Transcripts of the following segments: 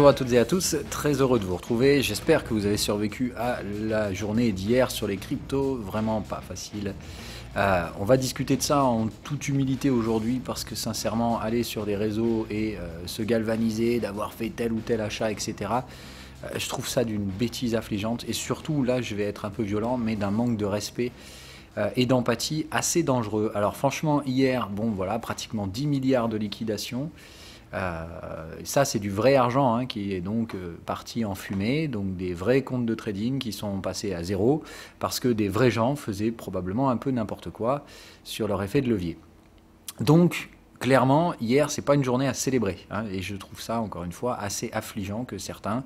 Bonjour à toutes et à tous, très heureux de vous retrouver. J'espère que vous avez survécu à la journée d'hier sur les cryptos, vraiment pas facile. On va discuter de ça en toute humilité aujourd'hui parce que sincèrement, aller sur les réseaux et se galvaniser d'avoir fait tel ou tel achat, etc. Je trouve ça d'une bêtise affligeante et surtout, là je vais être un peu violent, mais d'un manque de respect et d'empathie assez dangereux. Alors franchement, hier, bon voilà, pratiquement 10 milliards de liquidations. Ça c'est du vrai argent hein, qui est donc parti en fumée, donc des vrais comptes de trading qui sont passés à zéro parce que des vrais gens faisaient probablement un peu n'importe quoi sur leur effet de levier. Donc clairement hier c'est pas une journée à célébrer hein, et je trouve ça encore une fois assez affligeant que certains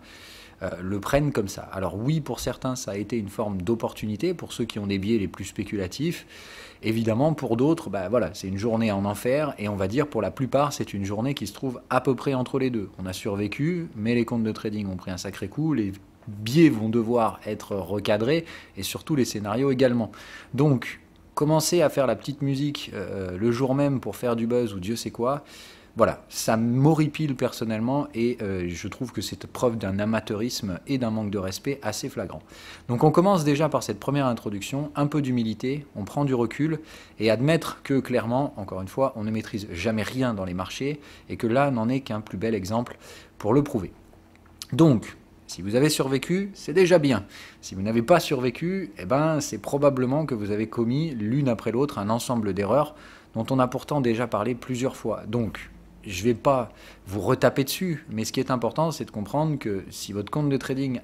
le prennent comme ça. Alors oui, pour certains, ça a été une forme d'opportunité, pour ceux qui ont des biais les plus spéculatifs. Évidemment, pour d'autres, bah, voilà, c'est une journée en enfer, et on va dire pour la plupart, c'est une journée qui se trouve à peu près entre les deux. On a survécu, mais les comptes de trading ont pris un sacré coup, les biais vont devoir être recadrés, et surtout les scénarios également. Donc, commencer à faire la petite musique le jour même pour faire du buzz ou Dieu sait quoi, voilà, ça m'horripile personnellement et je trouve que c'est preuve d'un amateurisme et d'un manque de respect assez flagrant. Donc on commence déjà par cette première introduction, un peu d'humilité, on prend du recul et admettre que clairement, encore une fois, on ne maîtrise jamais rien dans les marchés et que là n'en est qu'un plus bel exemple pour le prouver. Donc, si vous avez survécu, c'est déjà bien. Si vous n'avez pas survécu, eh ben, c'est probablement que vous avez commis l'une après l'autre un ensemble d'erreurs dont on a pourtant déjà parlé plusieurs fois. Donc, je ne vais pas vous retaper dessus, mais ce qui est important, c'est de comprendre que si votre compte de trading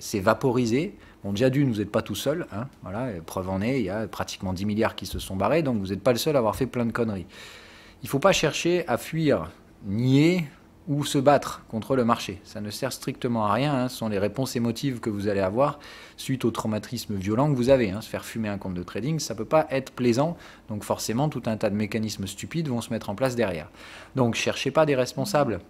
s'est vaporisé, bon, déjà d'une, vous n'êtes pas tout seul, hein, voilà, preuve en est, il y a pratiquement 10 milliards qui se sont barrés, donc vous n'êtes pas le seul à avoir fait plein de conneries. Il ne faut pas chercher à fuir, nier ou se battre contre le marché. Ça ne sert strictement à rien, hein. Ce sont les réponses émotives que vous allez avoir suite au traumatisme violent que vous avez. Hein. Se faire fumer un compte de trading, ça ne peut pas être plaisant, donc forcément tout un tas de mécanismes stupides vont se mettre en place derrière. Donc cherchez pas des responsables,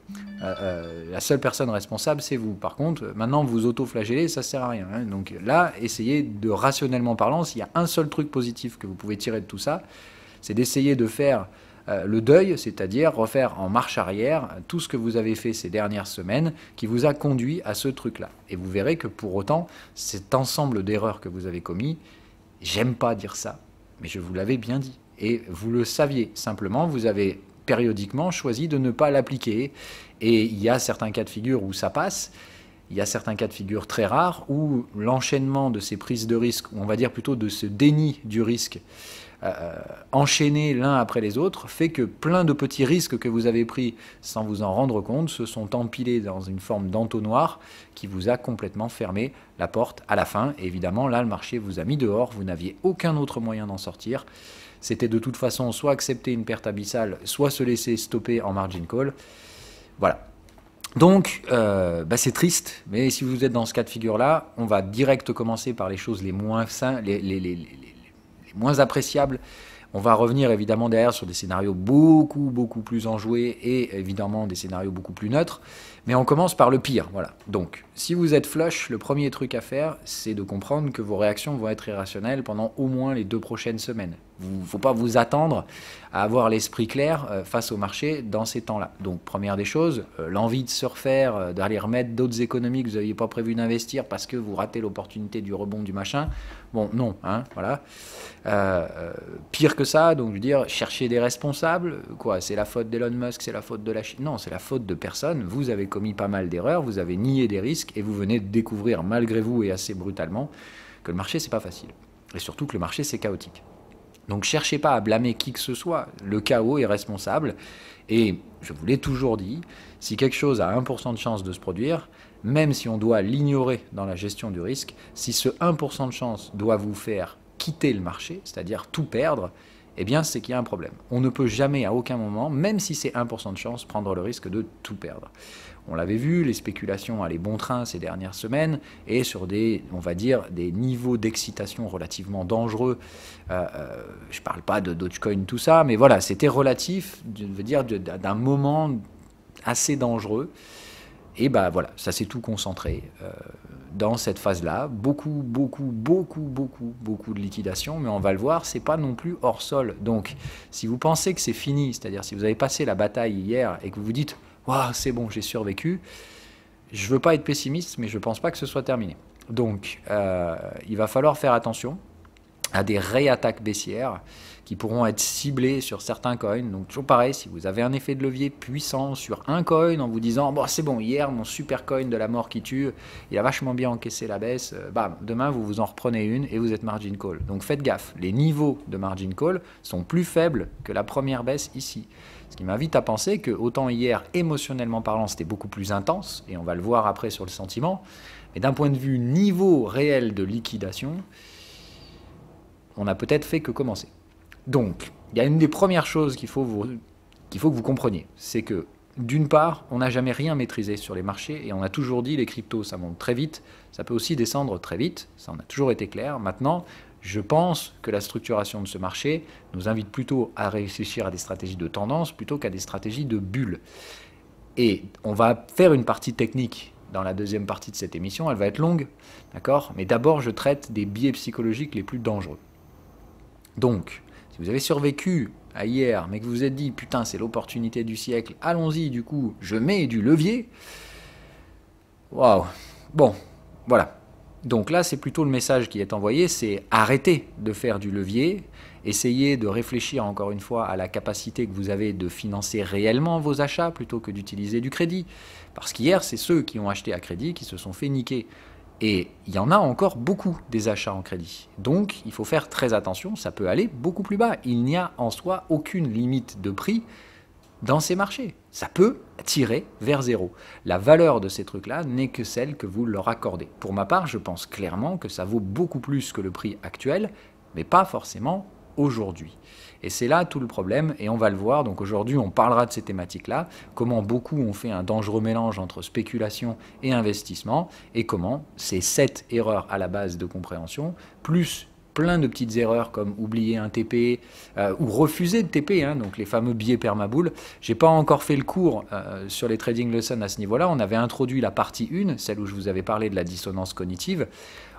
la seule personne responsable c'est vous. Par contre, maintenant vous auto-flagellez, ça ne sert à rien. Hein. Donc là, essayez de rationnellement parlant, s'il y a un seul truc positif que vous pouvez tirer de tout ça, c'est d'essayer de faire le deuil, c'est-à-dire refaire en marche arrière tout ce que vous avez fait ces dernières semaines qui vous a conduit à ce truc-là. Et vous verrez que pour autant, cet ensemble d'erreurs que vous avez commis, j'aime pas dire ça, mais je vous l'avais bien dit. Et vous le saviez, simplement, vous avez périodiquement choisi de ne pas l'appliquer. Et il y a certains cas de figure où ça passe, il y a certains cas de figure très rares où l'enchaînement de ces prises de risque, ou on va dire plutôt de ce déni du risque, enchaînés l'un après les autres, fait que plein de petits risques que vous avez pris sans vous en rendre compte se sont empilés dans une forme d'entonnoir qui vous a complètement fermé la porte à la fin. Et évidemment, là, le marché vous a mis dehors, vous n'aviez aucun autre moyen d'en sortir. C'était de toute façon soit accepter une perte abyssale, soit se laisser stopper en margin call. Voilà. Donc, c'est triste, mais si vous êtes dans ce cas de figure-là, on va direct commencer par les choses les moins moins appréciables. On va revenir évidemment derrière sur des scénarios beaucoup plus enjoués et évidemment des scénarios beaucoup plus neutres. Mais on commence par le pire, voilà. Donc, si vous êtes flush, le premier truc à faire, c'est de comprendre que vos réactions vont être irrationnelles pendant au moins les 2 prochaines semaines. Il ne faut pas vous attendre à avoir l'esprit clair face au marché dans ces temps-là. Donc, première des choses, l'envie de se refaire, d'aller remettre d'autres économies que vous n'aviez pas prévu d'investir parce que vous ratez l'opportunité du rebond du machin. Bon, non, hein, voilà. Pire que ça, donc je veux dire, chercher des responsables, quoi, c'est la faute d'Elon Musk, c'est la faute de la Chine. Non, c'est la faute de personne. Vous avez commis pas mal d'erreurs, vous avez nié des risques et vous venez de découvrir, malgré vous et assez brutalement, que le marché, c'est pas facile. Et surtout que le marché, c'est chaotique. Donc cherchez pas à blâmer qui que ce soit, le chaos est responsable. Et je vous l'ai toujours dit, si quelque chose a 1% de chance de se produire, même si on doit l'ignorer dans la gestion du risque, si ce 1% de chance doit vous faire quitter le marché, c'est-à-dire tout perdre, eh bien c'est qu'il y a un problème. On ne peut jamais à aucun moment, même si c'est 1% de chance, prendre le risque de tout perdre. On l'avait vu, les spéculations allaient bon train ces dernières semaines et sur des, on va dire, des niveaux d'excitation relativement dangereux. Je ne parle pas de Dogecoin, tout ça, mais voilà, c'était relatif, je veux dire, d'un moment assez dangereux. Et ben voilà, ça s'est tout concentré dans cette phase-là. Beaucoup de liquidations, mais on va le voir, c'est pas non plus hors sol. Donc, si vous pensez que c'est fini, c'est-à-dire si vous avez passé la bataille hier et que vous vous dites « Waouh, c'est bon, j'ai survécu », je ne veux pas être pessimiste, mais je ne pense pas que ce soit terminé. Donc, il va falloir faire attention à des réattaques baissières qui pourront être ciblées sur certains coins. Donc toujours pareil, si vous avez un effet de levier puissant sur un coin en vous disant bon c'est bon, hier mon super coin de la mort qui tue, il a vachement bien encaissé la baisse, bam, demain vous vous en reprenez une et vous êtes margin call. Donc faites gaffe, les niveaux de margin call sont plus faibles que la première baisse ici. Ce qui m'invite à penser que autant hier, émotionnellement parlant, c'était beaucoup plus intense, et on va le voir après sur le sentiment, mais d'un point de vue niveau réel de liquidation, on n'a peut-être fait que commencer. Donc, il y a une des premières choses qu'il faut que vous compreniez, c'est que d'une part, on n'a jamais rien maîtrisé sur les marchés et on a toujours dit les cryptos, ça monte très vite, ça peut aussi descendre très vite, ça en a toujours été clair. Maintenant, je pense que la structuration de ce marché nous invite plutôt à réfléchir à des stratégies de tendance plutôt qu'à des stratégies de bulle. Et on va faire une partie technique dans la deuxième partie de cette émission, elle va être longue, d'accord? Mais d'abord, je traite des biais psychologiques les plus dangereux. Donc, si vous avez survécu à hier, mais que vous vous êtes dit, putain, c'est l'opportunité du siècle, allons-y, du coup, je mets du levier. Waouh. Bon, voilà. Donc là, c'est plutôt le message qui est envoyé, c'est arrêtez de faire du levier, essayez de réfléchir encore une fois à la capacité que vous avez de financer réellement vos achats plutôt que d'utiliser du crédit. Parce qu'hier, c'est ceux qui ont acheté à crédit qui se sont fait niquer. Et il y en a encore beaucoup des achats en crédit. Donc il faut faire très attention, ça peut aller beaucoup plus bas. Il n'y a en soi aucune limite de prix dans ces marchés. Ça peut tirer vers zéro. La valeur de ces trucs-là n'est que celle que vous leur accordez. Pour ma part, je pense clairement que ça vaut beaucoup plus que le prix actuel, mais pas forcément aujourd'hui. Et c'est là tout le problème, et on va le voir. Donc aujourd'hui, on parlera de ces thématiques-là, comment beaucoup ont fait un dangereux mélange entre spéculation et investissement, et comment ces 7 erreurs à la base de compréhension, plus plein de petites erreurs comme oublier un TP ou refuser de TP, donc les fameux biais permabull. J'ai pas encore fait le cours sur les trading lessons à ce niveau-là. On avait introduit la partie 1, celle où je vous avais parlé de la dissonance cognitive.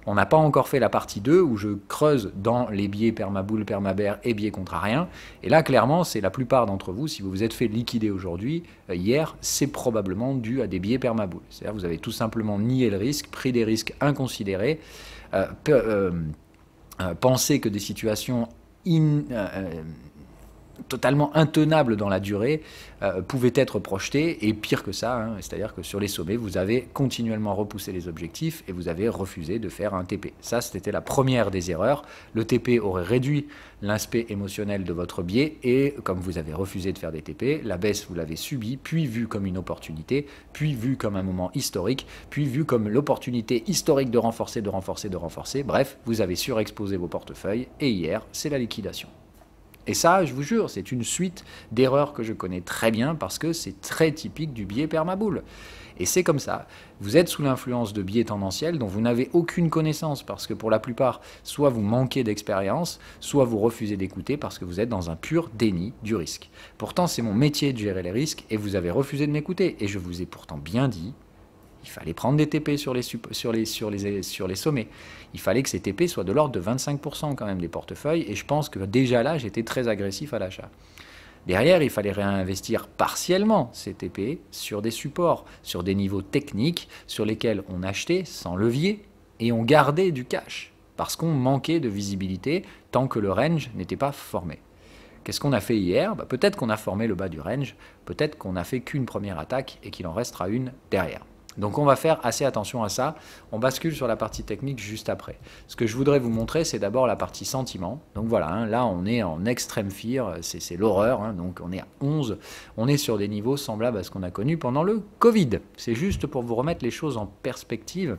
On n'a pas encore fait la partie 2 où je creuse dans les biais permabull, permabear et biais contrariens. Et là, clairement, c'est la plupart d'entre vous, si vous vous êtes fait liquider aujourd'hui, hier, c'est probablement dû à des biais permabull. C'est-à-dire que vous avez tout simplement nié le risque, pris des risques inconsidérés, penser que des situations totalement intenables dans la durée pouvaient être projetées, et pire que ça, c'est-à-dire que sur les sommets, vous avez continuellement repoussé les objectifs et vous avez refusé de faire un TP. Ça, c'était la première des erreurs. Le TP aurait réduit l'aspect émotionnel de votre biais, et comme vous avez refusé de faire des TP, la baisse, vous l'avez subie, puis vue comme une opportunité, puis vue comme un moment historique, puis vue comme l'opportunité historique de renforcer, de renforcer, de renforcer. Bref, vous avez surexposé vos portefeuilles, et hier, c'est la liquidation. Et ça, je vous jure, c'est une suite d'erreurs que je connais très bien parce que c'est très typique du biais permabull. Et c'est comme ça. Vous êtes sous l'influence de biais tendanciels dont vous n'avez aucune connaissance parce que pour la plupart, soit vous manquez d'expérience, soit vous refusez d'écouter parce que vous êtes dans un pur déni du risque. Pourtant, c'est mon métier de gérer les risques et vous avez refusé de m'écouter. Et je vous ai pourtant bien dit, il fallait prendre des TP sur les sommets. Il fallait que ces TP soient de l'ordre de 25% quand même des portefeuilles, et je pense que déjà là, j'étais très agressif à l'achat. Derrière, il fallait réinvestir partiellement ces TP sur des supports, sur des niveaux techniques sur lesquels on achetait sans levier et on gardait du cash parce qu'on manquait de visibilité tant que le range n'était pas formé. Qu'est-ce qu'on a fait hier? Peut-être qu'on a formé le bas du range, peut-être qu'on n'a fait qu'une première attaque et qu'il en restera une derrière. Donc on va faire assez attention à ça. On bascule sur la partie technique juste après. Ce que je voudrais vous montrer, c'est d'abord la partie sentiment. Donc voilà, là on est en extrême fear, c'est l'horreur. Donc on est à 11, on est sur des niveaux semblables à ce qu'on a connu pendant le Covid. C'est juste pour vous remettre les choses en perspective.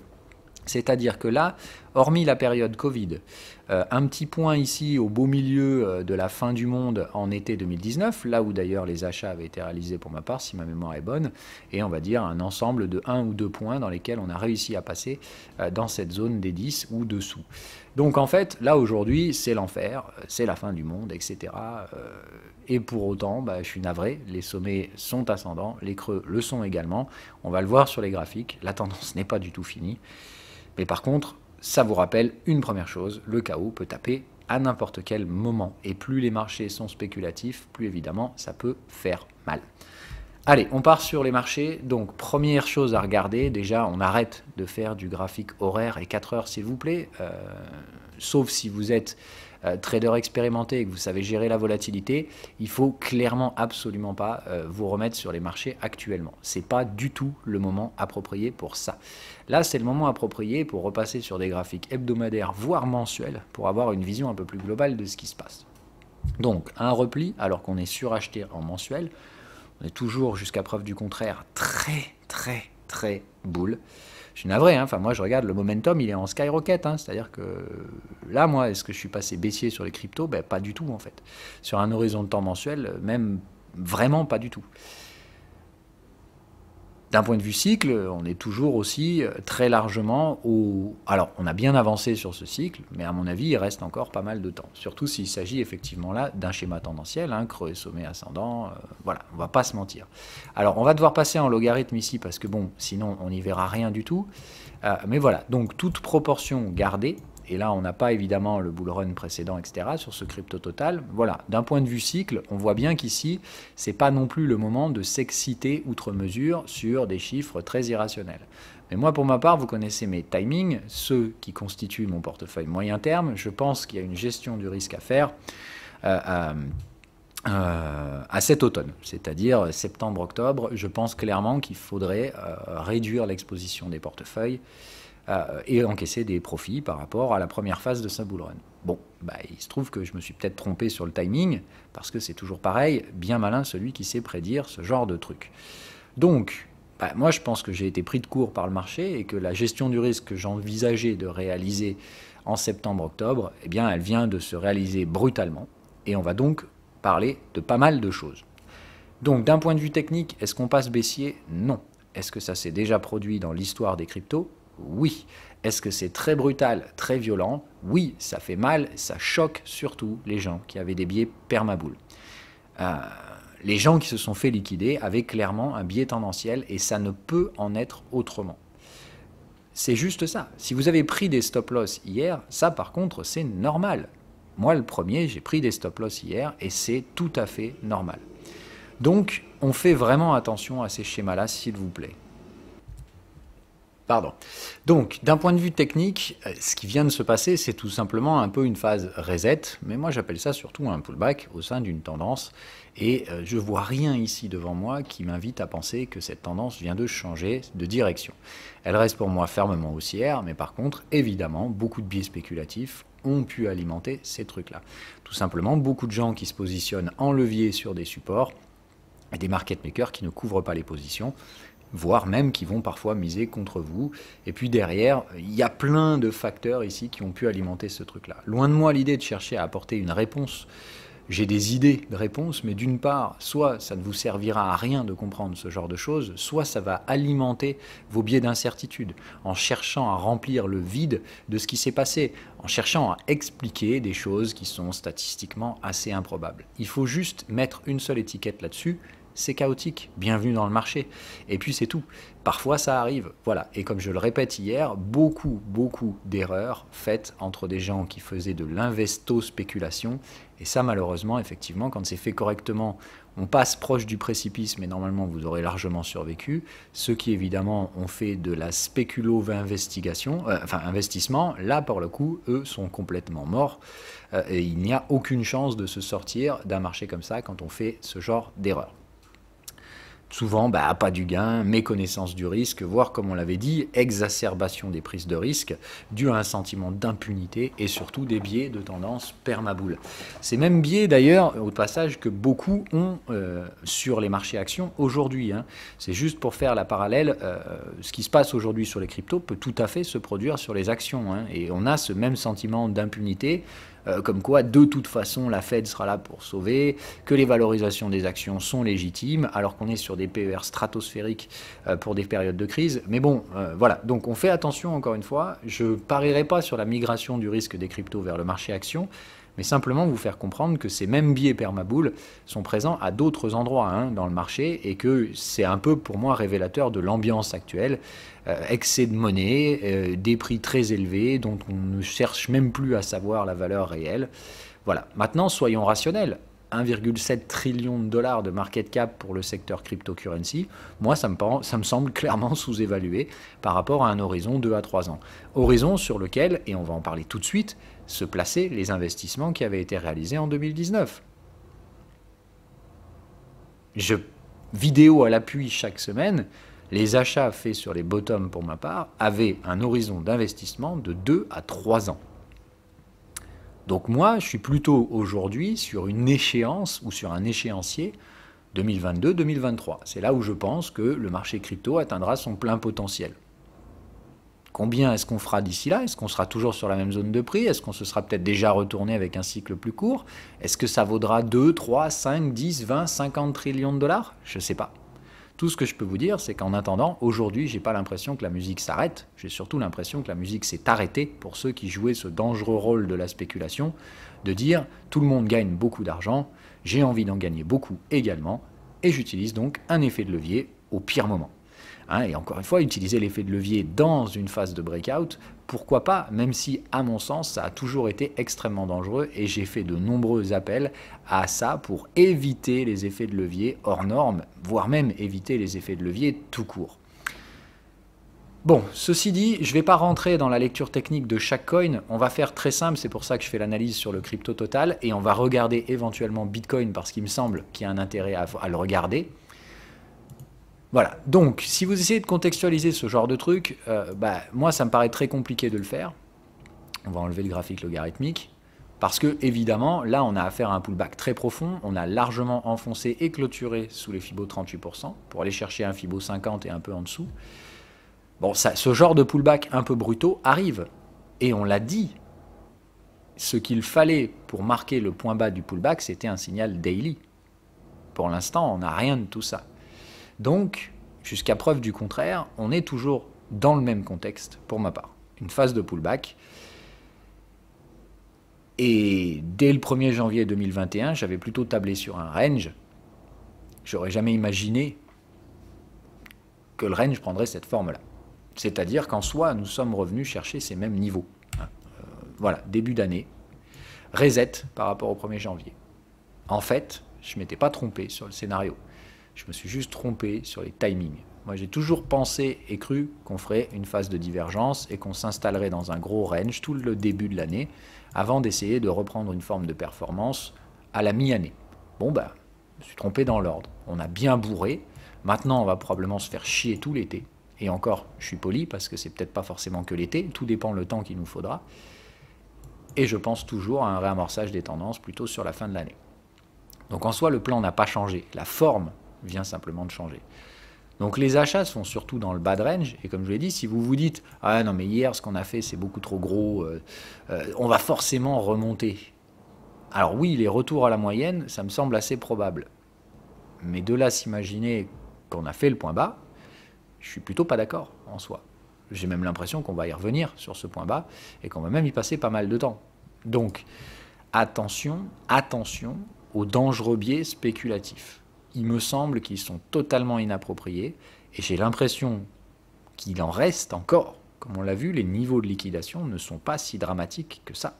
C'est-à-dire que là, hormis la période Covid, un petit point ici au beau milieu de la fin du monde en été 2019, là où d'ailleurs les achats avaient été réalisés pour ma part, si ma mémoire est bonne, et on va dire un ensemble de 1 ou 2 points dans lesquels on a réussi à passer dans cette zone des 10 ou dessous. Donc en fait, là aujourd'hui, c'est l'enfer, c'est la fin du monde, etc. Et pour autant, je suis navré, les sommets sont ascendants, les creux le sont également. On va le voir sur les graphiques, la tendance n'est pas du tout finie. Mais par contre, ça vous rappelle une première chose, le chaos peut taper à n'importe quel moment. Et plus les marchés sont spéculatifs, plus évidemment, ça peut faire mal. Allez, on part sur les marchés. Donc, première chose à regarder, déjà, on arrête de faire du graphique horaire et 4 heures, s'il vous plaît. Sauf si vous êtes trader expérimenté et que vous savez gérer la volatilité, il faut clairement absolument pas vous remettre sur les marchés actuellement. C'est pas du tout le moment approprié pour ça. Là, c'est le moment approprié pour repasser sur des graphiques hebdomadaires, voire mensuels, pour avoir une vision un peu plus globale de ce qui se passe. Donc, un repli, alors qu'on est suracheté en mensuel, on est toujours, jusqu'à preuve du contraire, très bull. Je suis navré, hein. Enfin, moi je regarde le momentum, il est en skyrocket, hein. C'est-à-dire que là, moi, est-ce que je suis passé baissier sur les cryptos? Ben, pas du tout en fait. Sur un horizon de temps mensuel, même vraiment pas du tout. D'un point de vue cycle, on est toujours aussi très largement au... Alors, on a bien avancé sur ce cycle, mais à mon avis, il reste encore pas mal de temps. Surtout s'il s'agit effectivement là d'un schéma tendanciel, hein, creux et sommet ascendant, voilà, on va pas se mentir. Alors, on va devoir passer en logarithme ici, parce que bon, sinon, on n'y verra rien du tout. Mais voilà, donc toute proportion gardée, et là on n'a pas évidemment le bull run précédent, etc. sur ce crypto total. Voilà, d'un point de vue cycle, on voit bien qu'ici, c'est pas non plus le moment de s'exciter outre mesure sur des chiffres très irrationnels. Mais moi, pour ma part, vous connaissez mes timings, ceux qui constituent mon portefeuille moyen terme. Je pense qu'il y a une gestion du risque à faire à cet automne, c'est-à-dire septembre-octobre. Je pense clairement qu'il faudrait réduire l'exposition des portefeuilles et encaisser des profits par rapport à la première phase de sa bull run. Bon, bah, il se trouve que je me suis peut-être trompé sur le timing, parce que c'est toujours pareil, bien malin celui qui sait prédire ce genre de truc. Donc, bah, moi je pense que j'ai été pris de court par le marché et que la gestion du risque que j'envisageais de réaliser en septembre-octobre, eh bien, elle vient de se réaliser brutalement, et on va donc parler de pas mal de choses. Donc, d'un point de vue technique, est-ce qu'on passe baissier? Non. Est-ce que ça s'est déjà produit dans l'histoire des cryptos? Oui. Est-ce que c'est très brutal, très violent? Oui, ça fait mal, ça choque surtout les gens qui avaient des biais permabull. Les gens qui se sont fait liquider avaient clairement un biais tendanciel et ça ne peut en être autrement. C'est juste ça. Si vous avez pris des stop-loss hier, ça par contre c'est normal. Moi le premier, j'ai pris des stop-loss hier et c'est tout à fait normal. Donc on fait vraiment attention à ces schémas-là, s'il vous plaît. Pardon. Donc, d'un point de vue technique, ce qui vient de se passer, c'est tout simplement un peu une phase reset, mais moi j'appelle ça surtout un pullback au sein d'une tendance, et je vois rien ici devant moi qui m'invite à penser que cette tendance vient de changer de direction. Elle reste pour moi fermement haussière, mais par contre, évidemment, beaucoup de biais spéculatifs ont pu alimenter ces trucs-là. Tout simplement, beaucoup de gens qui se positionnent en levier sur des supports, et des market makers qui ne couvrent pas les positions, voire même qui vont parfois miser contre vous. Et puis derrière, il y a plein de facteurs ici qui ont pu alimenter ce truc-là. Loin de moi l'idée de chercher à apporter une réponse. J'ai des idées de réponse, mais d'une part, soit ça ne vous servira à rien de comprendre ce genre de choses, soit ça va alimenter vos biais d'incertitude, en cherchant à remplir le vide de ce qui s'est passé, en cherchant à expliquer des choses qui sont statistiquement assez improbables. Il faut juste mettre une seule étiquette là-dessus, c'est chaotique, bienvenue dans le marché. Et puis c'est tout. Parfois ça arrive, voilà. Et comme je le répète hier, beaucoup d'erreurs faites entre des gens qui faisaient de l'investo-spéculation. Et ça malheureusement, effectivement, quand c'est fait correctement, on passe proche du précipice, mais normalement vous aurez largement survécu. Ceux qui évidemment ont fait de la investissement, là pour le coup, eux sont complètement morts. Et il n'y a aucune chance de se sortir d'un marché comme ça quand on fait ce genre d'erreur. Souvent, pas du gain, méconnaissance du risque, voire, comme on l'avait dit, exacerbation des prises de risque, dû à un sentiment d'impunité et surtout des biais de tendance permabull. Ces mêmes biais, d'ailleurs, au passage, que beaucoup ont sur les marchés actions aujourd'hui. Hein. C'est juste pour faire la parallèle, ce qui se passe aujourd'hui sur les cryptos peut tout à fait se produire sur les actions. Hein. Et on a ce même sentiment d'impunité, comme quoi de toute façon la Fed sera là pour sauver, que les valorisations des actions sont légitimes, alors qu'on est sur des PER stratosphériques pour des périodes de crise. Mais bon, voilà, donc on fait attention encore une fois, je ne parierai pas sur la migration du risque des cryptos vers le marché action, mais simplement vous faire comprendre que ces mêmes biais permabull sont présents à d'autres endroits dans le marché et que c'est un peu pour moi révélateur de l'ambiance actuelle. Excès de monnaie, des prix très élevés dont on ne cherche même plus à savoir la valeur réelle. Voilà. Maintenant, soyons rationnels. 1,7 trillion de dollars de market cap pour le secteur cryptocurrency, moi ça me semble clairement sous-évalué par rapport à un horizon 2 à 3 ans. Horizon sur lequel, et on va en parler tout de suite, se plaçaient les investissements qui avaient été réalisés en 2019. Vidéo à l'appui chaque semaine, les achats faits sur les bottoms pour ma part avaient un horizon d'investissement de 2 à 3 ans. Donc moi, je suis plutôt aujourd'hui sur une échéance ou sur un échéancier 2022-2023. C'est là où je pense que le marché crypto atteindra son plein potentiel. Combien est-ce qu'on fera d'ici là? Est-ce qu'on sera toujours sur la même zone de prix? Est-ce qu'on se sera peut-être déjà retourné avec un cycle plus court? Est-ce que ça vaudra 2, 3, 5, 10, 20, 50 trillions de dollars? Je ne sais pas. Tout ce que je peux vous dire, c'est qu'en attendant, aujourd'hui, je n'ai pas l'impression que la musique s'arrête. J'ai surtout l'impression que la musique s'est arrêtée pour ceux qui jouaient ce dangereux rôle de la spéculation, de dire tout le monde gagne beaucoup d'argent, j'ai envie d'en gagner beaucoup également, et j'utilise donc un effet de levier au pire moment. Et encore une fois, utiliser l'effet de levier dans une phase de breakout, pourquoi pas, même si, à mon sens, ça a toujours été extrêmement dangereux et j'ai fait de nombreux appels à ça pour éviter les effets de levier hors normes, voire même éviter les effets de levier tout court. Bon, ceci dit, je ne vais pas rentrer dans la lecture technique de chaque coin, on va faire très simple, c'est pour ça que je fais l'analyse sur le crypto total, et on va regarder éventuellement Bitcoin parce qu'il me semble qu'il y a un intérêt à le regarder. Voilà, donc si vous essayez de contextualiser ce genre de truc, moi ça me paraît très compliqué de le faire. On va enlever le graphique logarithmique, parce que évidemment, là on a affaire à un pullback très profond, on a largement enfoncé et clôturé sous les Fibo 38%, pour aller chercher un Fibo 50 et un peu en dessous. Bon, ce genre de pullback un peu brutaux arrive, et on l'a dit, ce qu'il fallait pour marquer le point bas du pullback, c'était un signal daily. Pour l'instant, on n'a rien de tout ça. Donc, jusqu'à preuve du contraire, on est toujours dans le même contexte, pour ma part. Une phase de pullback. Et dès le 1er janvier 2021, j'avais plutôt tablé sur un range. J'aurais jamais imaginé que le range prendrait cette forme-là. C'est-à-dire qu'en soi, nous sommes revenus chercher ces mêmes niveaux. Voilà, début d'année. Reset par rapport au 1er janvier. En fait, je ne m'étais pas trompé sur le scénario. Je me suis juste trompé sur les timings. Moi, j'ai toujours pensé et cru qu'on ferait une phase de divergence et qu'on s'installerait dans un gros range tout le début de l'année avant d'essayer de reprendre une forme de performance à la mi-année. Bon, je me suis trompé dans l'ordre. On a bien bourré. Maintenant, on va probablement se faire chier tout l'été. Et encore, je suis poli parce que c'est peut-être pas forcément que l'été. Tout dépend le temps qu'il nous faudra. Et je pense toujours à un réamorçage des tendances plutôt sur la fin de l'année. Donc en soi, le plan n'a pas changé. La forme vient simplement de changer. Donc les achats sont surtout dans le bas de range, et comme je l'ai dit, si vous vous dites « Ah non mais hier ce qu'on a fait c'est beaucoup trop gros, on va forcément remonter ». Alors oui, les retours à la moyenne, ça me semble assez probable. Mais de là s'imaginer qu'on a fait le point bas, je suis plutôt pas d'accord en soi. J'ai même l'impression qu'on va y revenir sur ce point bas, et qu'on va même y passer pas mal de temps. Donc attention, attention aux dangereux biais spéculatifs. Il me semble qu'ils sont totalement inappropriés et j'ai l'impression qu'il en reste encore. Comme on l'a vu, les niveaux de liquidation ne sont pas si dramatiques que ça.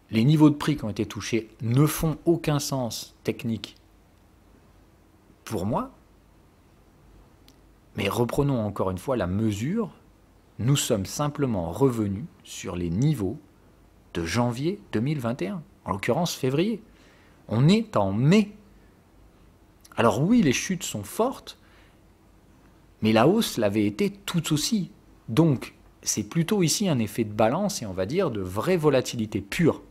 Les niveaux de prix qui ont été touchés ne font aucun sens technique pour moi. Mais reprenons encore une fois la mesure. Nous sommes simplement revenus sur les niveaux de janvier 2021, en l'occurrence février. On est en mai. Alors oui, les chutes sont fortes, mais la hausse l'avait été tout aussi. Donc, c'est plutôt ici un effet de balance et on va dire de vraie volatilité pure.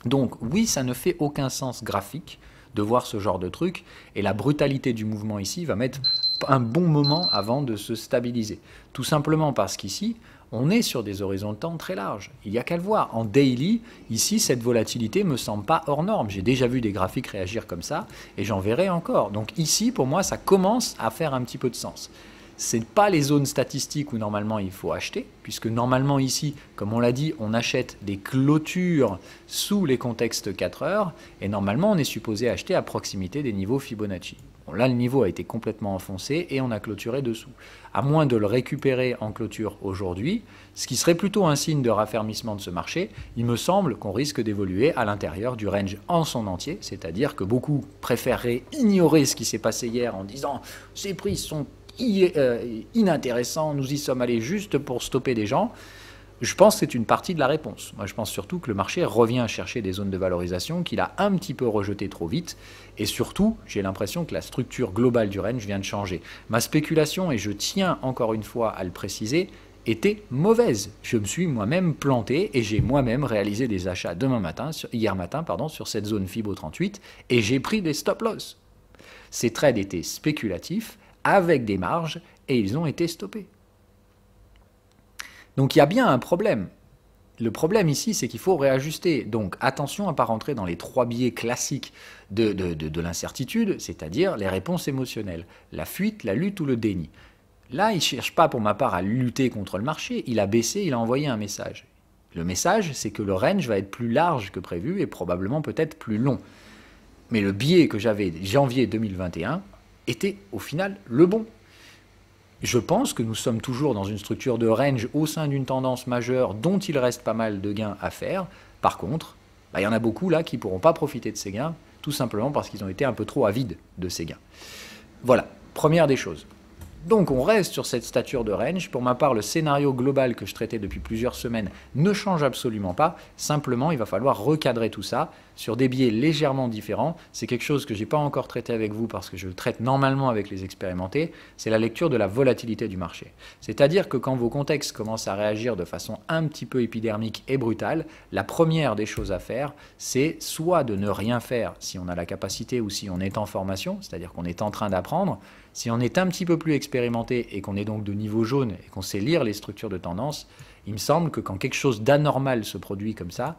Donc oui, ça ne fait aucun sens graphique de voir ce genre de truc et la brutalité du mouvement ici va mettre un bon moment avant de se stabiliser. Tout simplement parce qu'ici, on est sur des horizons de temps très larges. Il n'y a qu'à le voir. En daily, ici, cette volatilité ne me semble pas hors norme. J'ai déjà vu des graphiques réagir comme ça et j'en verrai encore. Donc ici, pour moi, ça commence à faire un petit peu de sens. Ce n'est pas les zones statistiques où normalement il faut acheter, puisque normalement ici, comme on l'a dit, on achète des clôtures sous les contextes 4 heures et normalement on est supposé acheter à proximité des niveaux Fibonacci. Bon, là, le niveau a été complètement enfoncé et on a clôturé dessous. À moins de le récupérer en clôture aujourd'hui, ce qui serait plutôt un signe de raffermissement de ce marché, il me semble qu'on risque d'évoluer à l'intérieur du range en son entier, c'est-à-dire que beaucoup préféreraient ignorer ce qui s'est passé hier en disant « ces prix sont inintéressants, nous y sommes allés juste pour stopper des gens ». Je pense que c'est une partie de la réponse. Moi, je pense surtout que le marché revient chercher des zones de valorisation qu'il a un petit peu rejetées trop vite. Et surtout, j'ai l'impression que la structure globale du range vient de changer. Ma spéculation, et je tiens encore une fois à le préciser, était mauvaise. Je me suis moi-même planté et j'ai moi-même réalisé des achats hier matin sur cette zone FIBO 38 et j'ai pris des stop-loss. Ces trades étaient spéculatifs avec des marges et ils ont été stoppés. Donc il y a bien un problème. Le problème ici, c'est qu'il faut réajuster. Donc attention à ne pas rentrer dans les 3 biais classiques de l'incertitude, c'est-à-dire les réponses émotionnelles, la fuite, la lutte ou le déni. Là, il ne cherche pas pour ma part à lutter contre le marché, il a baissé, il a envoyé un message. Le message, c'est que le range va être plus large que prévu et probablement peut-être plus long. Mais le biais que j'avais janvier 2021 était au final le bon. Je pense que nous sommes toujours dans une structure de range au sein d'une tendance majeure dont il reste pas mal de gains à faire. Par contre, il y en a beaucoup là qui ne pourront pas profiter de ces gains, tout simplement parce qu'ils ont été un peu trop avides de ces gains. Voilà, première des choses. Donc on reste sur cette stature de range. Pour ma part, le scénario global que je traitais depuis plusieurs semaines ne change absolument pas. Simplement, il va falloir recadrer tout ça sur des biais légèrement différents. C'est quelque chose que je n'ai pas encore traité avec vous parce que je le traite normalement avec les expérimentés. C'est la lecture de la volatilité du marché. C'est-à-dire que quand vos contextes commencent à réagir de façon un petit peu épidermique et brutale, la première des choses à faire, c'est soit de ne rien faire si on a la capacité ou si on est en formation, c'est-à-dire qu'on est en train d'apprendre. Si on est un petit peu plus expérimenté et qu'on est donc de niveau jaune et qu'on sait lire les structures de tendance, il me semble que quand quelque chose d'anormal se produit comme ça,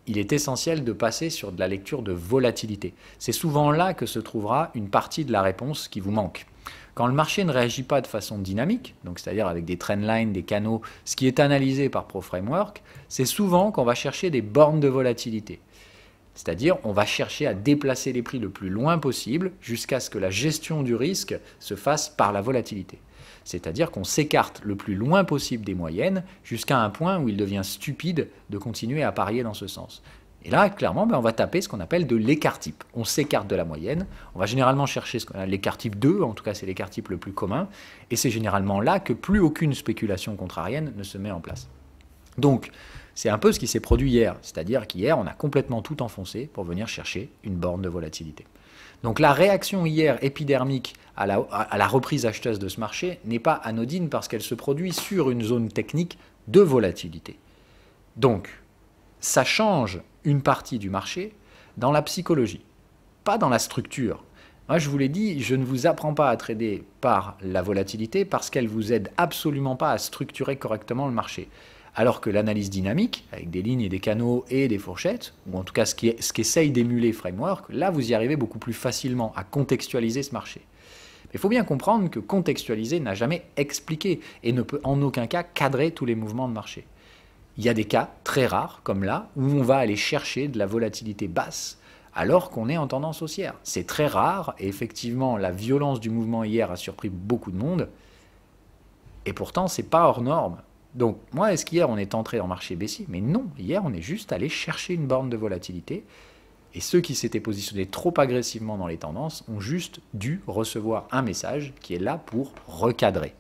il est essentiel de passer sur de la lecture de volatilité. C'est souvent là que se trouvera une partie de la réponse qui vous manque. Quand le marché ne réagit pas de façon dynamique, donc c'est-à-dire avec des trendlines, des canaux, ce qui est analysé par ProFramework, c'est souvent qu'on va chercher des bornes de volatilité. C'est-à-dire, on va chercher à déplacer les prix le plus loin possible jusqu'à ce que la gestion du risque se fasse par la volatilité. C'est-à-dire qu'on s'écarte le plus loin possible des moyennes jusqu'à un point où il devient stupide de continuer à parier dans ce sens. Et là, clairement, on va taper ce qu'on appelle de l'écart type. On s'écarte de la moyenne. On va généralement chercher ce qu'on a l'écart type 2, en tout cas c'est l'écart type le plus commun. Et c'est généralement là que plus aucune spéculation contrarienne ne se met en place. Donc, c'est un peu ce qui s'est produit hier, c'est-à-dire qu'hier, on a complètement tout enfoncé pour venir chercher une borne de volatilité. Donc la réaction hier épidermique à la reprise acheteuse de ce marché n'est pas anodine parce qu'elle se produit sur une zone technique de volatilité. Donc, ça change une partie du marché dans la psychologie, pas dans la structure. Moi, je vous l'ai dit, je ne vous apprends pas à trader par la volatilité parce qu'elle ne vous aide absolument pas à structurer correctement le marché. Alors que l'analyse dynamique, avec des lignes et des canaux et des fourchettes, ou en tout cas ce qu'essaye d'émuler Framework, là vous y arrivez beaucoup plus facilement à contextualiser ce marché. Mais il faut bien comprendre que contextualiser n'a jamais expliqué et ne peut en aucun cas cadrer tous les mouvements de marché. Il y a des cas très rares, comme là, où on va aller chercher de la volatilité basse alors qu'on est en tendance haussière. C'est très rare et effectivement la violence du mouvement hier a surpris beaucoup de monde et pourtant c'est pas hors norme. Donc, moi, est-ce qu'hier, on est entré en marché baissier? Mais non, hier, on est juste allé chercher une borne de volatilité. Et ceux qui s'étaient positionnés trop agressivement dans les tendances ont juste dû recevoir un message qui est là pour recadrer.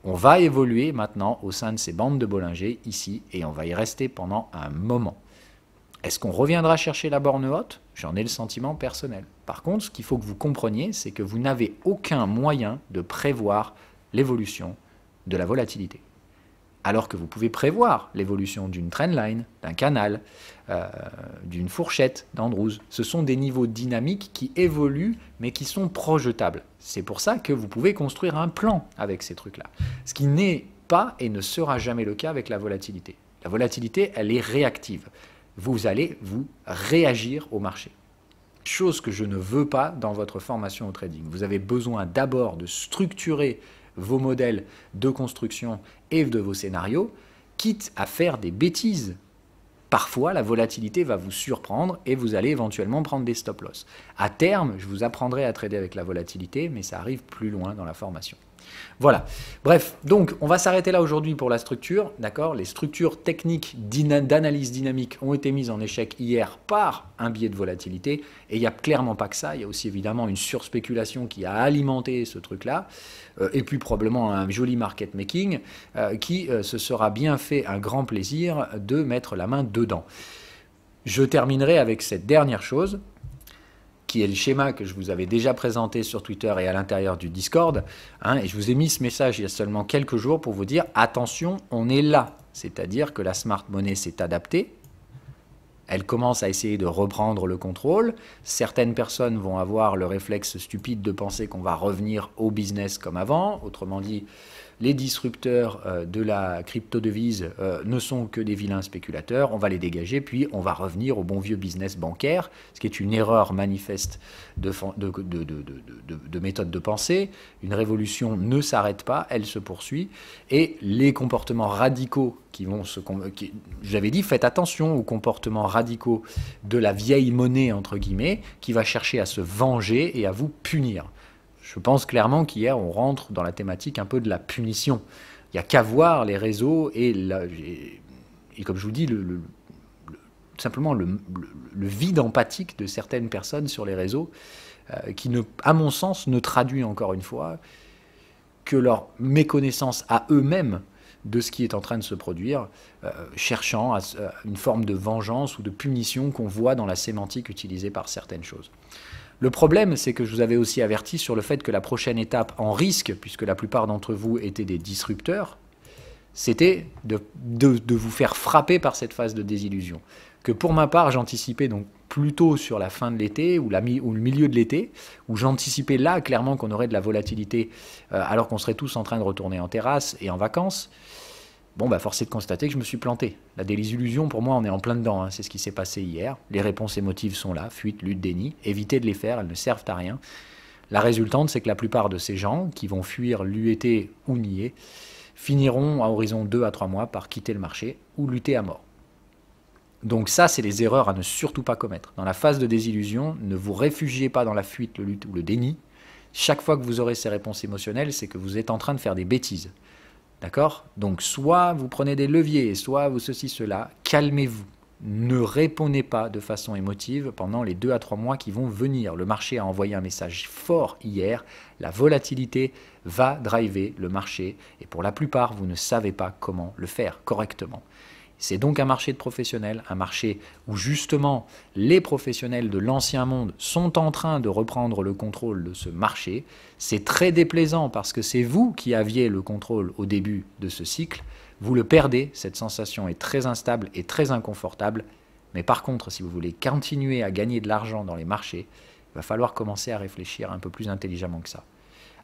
On va évoluer maintenant au sein de ces bandes de Bollinger, ici, et on va y rester pendant un moment. Est-ce qu'on reviendra chercher la borne haute? J'en ai le sentiment personnel. Par contre, ce qu'il faut que vous compreniez, c'est que vous n'avez aucun moyen de prévoir l'évolution de la volatilité. Alors que vous pouvez prévoir l'évolution d'une trendline, d'un canal, d'une fourchette d'Andrews. Ce sont des niveaux dynamiques qui évoluent, mais qui sont projetables. C'est pour ça que vous pouvez construire un plan avec ces trucs-là. Ce qui n'est pas et ne sera jamais le cas avec la volatilité. La volatilité, elle est réactive. Vous allez vous réagir au marché. Chose que je ne veux pas dans votre formation au trading. Vous avez besoin d'abord de structurer vos modèles de construction et de vos scénarios, quitte à faire des bêtises. parfois la volatilité va vous surprendre et vous allez éventuellement prendre des stop-loss. À terme, je vous apprendrai à trader avec la volatilité, mais ça arrive plus loin dans la formation. Voilà. Bref, donc on va s'arrêter là aujourd'hui pour la structure. D'accord ? Les structures techniques d'analyse dynamique ont été mises en échec hier par un biais de volatilité. Et il n'y a clairement pas que ça. Il y a aussi évidemment une surspéculation qui a alimenté ce truc-là. Et puis probablement un joli market making qui se sera bien fait un grand plaisir de mettre la main dedans. Je terminerai avec cette dernière chose, qui est le schéma que je vous avais déjà présenté sur Twitter et à l'intérieur du Discord. Et je vous ai mis ce message il y a seulement quelques jours pour vous dire, attention, on est là. C'est-à-dire que la smart money s'est adaptée. Elle commence à essayer de reprendre le contrôle. Certaines personnes vont avoir le réflexe stupide de penser qu'on va revenir au business comme avant. Autrement dit, les disrupteurs de la crypto-devise ne sont que des vilains spéculateurs. On va les dégager, puis on va revenir au bon vieux business bancaire, ce qui est une erreur manifeste de méthode de pensée. Une révolution ne s'arrête pas, elle se poursuit. Et les comportements radicaux qui vont se... J'avais dit, faites attention aux comportements radicaux de la vieille monnaie, entre guillemets, qui va chercher à se venger et à vous punir. Je pense clairement qu'hier, on rentre dans la thématique un peu de la punition. Il n'y a qu'à voir les réseaux et comme je vous dis, simplement le vide empathique de certaines personnes sur les réseaux qui, à mon sens, ne traduit encore une fois que leur méconnaissance à eux-mêmes de ce qui est en train de se produire, cherchant une forme de vengeance ou de punition qu'on voit dans la sémantique utilisée par certaines choses. Le problème, c'est que je vous avais aussi averti sur le fait que la prochaine étape en risque, puisque la plupart d'entre vous étaient des disrupteurs, c'était de vous faire frapper par cette phase de désillusion. Que pour ma part, j'anticipais donc plutôt sur la fin de l'été ou le milieu de l'été, où j'anticipais là clairement qu'on aurait de la volatilité alors qu'on serait tous en train de retourner en terrasse et en vacances. Bon, force est de constater que je me suis planté. La désillusion, pour moi, on est en plein dedans. C'est ce qui s'est passé hier. Les réponses émotives sont là. Fuite, lutte, déni. Évitez de les faire, elles ne servent à rien. La résultante, c'est que la plupart de ces gens qui vont fuir l'UET ou nier finiront à horizon 2 à 3 mois par quitter le marché ou lutter à mort. Donc ça, c'est les erreurs à ne surtout pas commettre. Dans la phase de désillusion, ne vous réfugiez pas dans la fuite, le lutte ou le déni. Chaque fois que vous aurez ces réponses émotionnelles, c'est que vous êtes en train de faire des bêtises. D'accord ? Donc, soit vous prenez des leviers, soit vous ceci, cela, calmez-vous. Ne répondez pas de façon émotive pendant les 2 à 3 mois qui vont venir. Le marché a envoyé un message fort hier. La volatilité va driver le marché et pour la plupart, vous ne savez pas comment le faire correctement. C'est donc un marché de professionnels, un marché où justement les professionnels de l'ancien monde sont en train de reprendre le contrôle de ce marché. C'est très déplaisant parce que c'est vous qui aviez le contrôle au début de ce cycle. Vous le perdez, cette sensation est très instable et très inconfortable. Mais par contre, si vous voulez continuer à gagner de l'argent dans les marchés, il va falloir commencer à réfléchir un peu plus intelligemment que ça.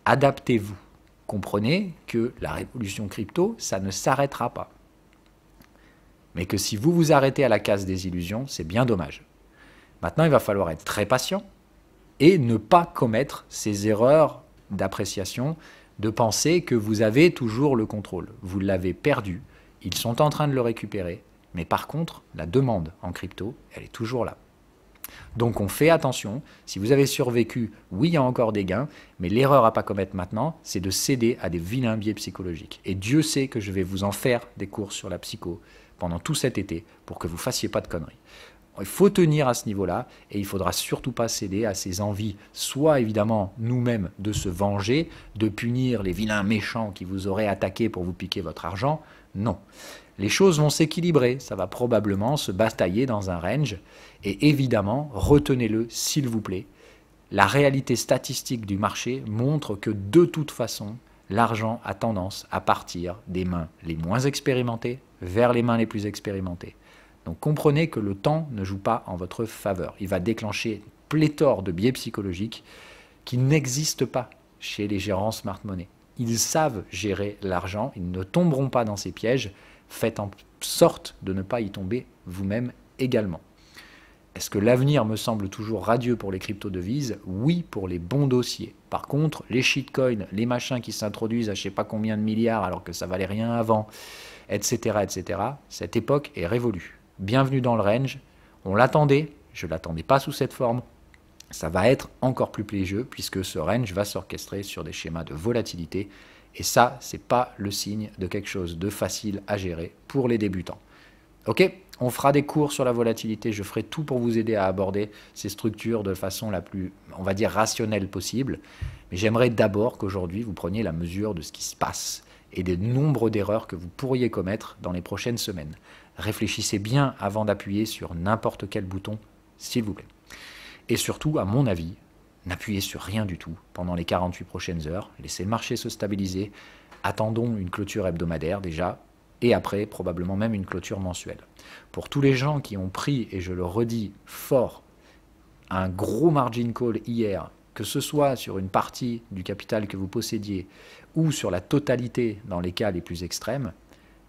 Adaptez-vous. Comprenez que la révolution crypto, ça ne s'arrêtera pas. Mais que si vous vous arrêtez à la case des illusions, c'est bien dommage. Maintenant, il va falloir être très patient et ne pas commettre ces erreurs d'appréciation, de penser que vous avez toujours le contrôle. Vous l'avez perdu, ils sont en train de le récupérer, mais par contre, la demande en crypto, elle est toujours là. Donc on fait attention, si vous avez survécu, oui, il y a encore des gains, mais l'erreur à ne pas commettre maintenant, c'est de céder à des vilains biais psychologiques. Et Dieu sait que je vais vous en faire des cours sur la psycho pendant tout cet été pour que vous ne fassiez pas de conneries. Il faut tenir à ce niveau-là et il ne faudra surtout pas céder à ces envies, soit évidemment nous-mêmes de se venger, de punir les vilains méchants qui vous auraient attaqué pour vous piquer votre argent. Non. Les choses vont s'équilibrer, ça va probablement se batailler dans un range et évidemment, retenez-le s'il vous plaît, la réalité statistique du marché montre que de toute façon, l'argent a tendance à partir des mains les moins expérimentées vers les mains les plus expérimentées. Donc comprenez que le temps ne joue pas en votre faveur. Il va déclencher pléthore de biais psychologiques qui n'existent pas chez les gérants smart money. Ils savent gérer l'argent, ils ne tomberont pas dans ces pièges. Faites en sorte de ne pas y tomber vous-même également. Est-ce que l'avenir me semble toujours radieux pour les crypto-devises? Oui, pour les bons dossiers. Par contre, les shitcoins, les machins qui s'introduisent à je ne sais pas combien de milliards alors que ça valait rien avant, etc., etc., cette époque est révolue. bienvenue dans le range. On l'attendait, je ne l'attendais pas sous cette forme. Ça va être encore plus piégeux puisque ce range va s'orchestrer sur des schémas de volatilité. Et ça, ce n'est pas le signe de quelque chose de facile à gérer pour les débutants. Ok, on fera des cours sur la volatilité, je ferai tout pour vous aider à aborder ces structures de façon la plus, on va dire, rationnelle possible. Mais j'aimerais d'abord qu'aujourd'hui, vous preniez la mesure de ce qui se passe et des nombres d'erreurs que vous pourriez commettre dans les prochaines semaines. Réfléchissez bien avant d'appuyer sur n'importe quel bouton, s'il vous plaît. Et surtout, à mon avis, n'appuyez sur rien du tout pendant les 48 prochaines heures. Laissez le marché se stabiliser. Attendons une clôture hebdomadaire déjà. Et après, probablement même une clôture mensuelle. Pour tous les gens qui ont pris, et je le redis fort, un gros margin call hier, que ce soit sur une partie du capital que vous possédiez ou sur la totalité dans les cas les plus extrêmes,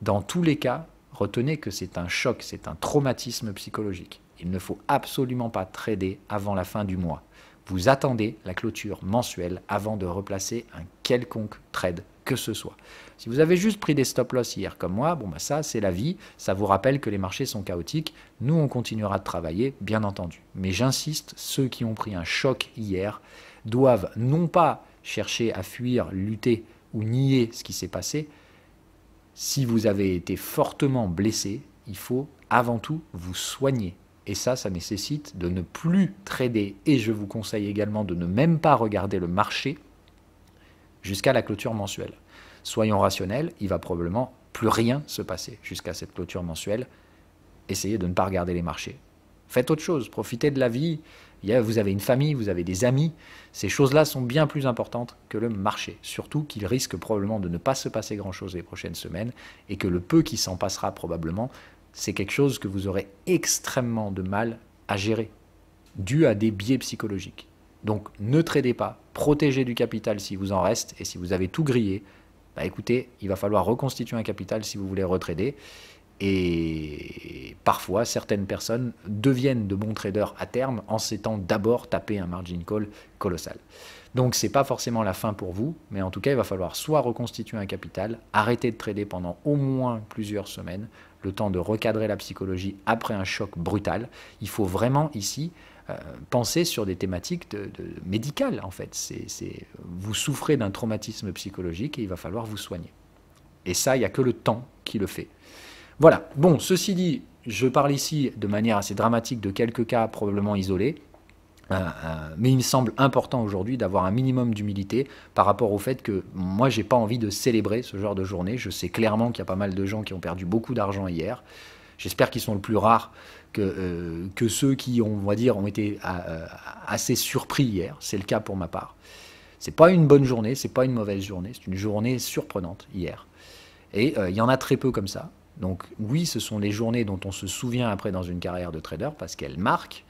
dans tous les cas, retenez que c'est un choc, c'est un traumatisme psychologique. Il ne faut absolument pas trader avant la fin du mois. Vous attendez la clôture mensuelle avant de replacer un quelconque trade que ce soit. Si vous avez juste pris des stop-loss hier comme moi, bon bah ça c'est la vie, ça vous rappelle que les marchés sont chaotiques, nous on continuera de travailler bien entendu. Mais j'insiste, ceux qui ont pris un choc hier doivent non pas chercher à fuir, lutter ou nier ce qui s'est passé. Si vous avez été fortement blessé, il faut avant tout vous soigner. Et ça nécessite de ne plus trader. Et je vous conseille également de ne même pas regarder le marché jusqu'à la clôture mensuelle. Soyons rationnels, il va probablement plus rien se passer jusqu'à cette clôture mensuelle. Essayez de ne pas regarder les marchés. Faites autre chose, profitez de la vie. Vous avez une famille, vous avez des amis. Ces choses-là sont bien plus importantes que le marché. Surtout qu'il risque probablement de ne pas se passer grand-chose les prochaines semaines et que le peu qui s'en passera probablement, c'est quelque chose que vous aurez extrêmement de mal à gérer, dû à des biais psychologiques. Donc ne tradez pas, protégez du capital si vous en reste, et si vous avez tout grillé, bah écoutez, il va falloir reconstituer un capital si vous voulez retrader. Et parfois, certaines personnes deviennent de bons traders à terme en s'étant d'abord tapé un margin call colossal. Donc ce n'est pas forcément la fin pour vous, mais en tout cas, il va falloir soit reconstituer un capital, arrêter de trader pendant au moins plusieurs semaines, le temps de recadrer la psychologie après un choc brutal. Il faut vraiment ici penser sur des thématiques médicales, en fait. Vous souffrez d'un traumatisme psychologique et il va falloir vous soigner. Et ça, il n'y a que le temps qui le fait. Voilà. Bon, ceci dit, je parle ici de manière assez dramatique de quelques cas probablement isolés. Mais il me semble important aujourd'hui d'avoir un minimum d'humilité par rapport au fait que moi, j'ai pas envie de célébrer ce genre de journée. Je sais clairement qu'il y a pas mal de gens qui ont perdu beaucoup d'argent hier. J'espère qu'ils sont le plus rares que ceux qui, on va dire, ont été assez surpris hier. C'est le cas pour ma part. C'est pas une bonne journée, c'est pas une mauvaise journée. C'est une journée surprenante hier. Et il y en a très peu comme ça. Donc oui, ce sont les journées dont on se souvient après dans une carrière de trader parce qu'elles marquent.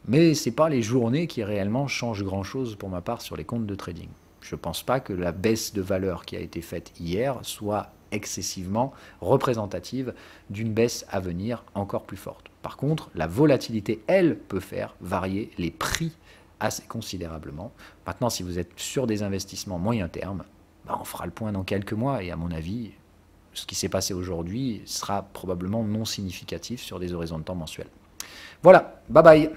Mais ce n'est pas les journées qui réellement changent grand-chose pour ma part sur les comptes de trading. Je ne pense pas que la baisse de valeur qui a été faite hier soit excessivement représentative d'une baisse à venir encore plus forte. Par contre, la volatilité, elle, peut faire varier les prix assez considérablement. Maintenant, si vous êtes sur des investissements moyen terme, on fera le point dans quelques mois et à mon avis, ce qui s'est passé aujourd'hui sera probablement non significatif sur des horizons de temps mensuels. Voilà, bye bye.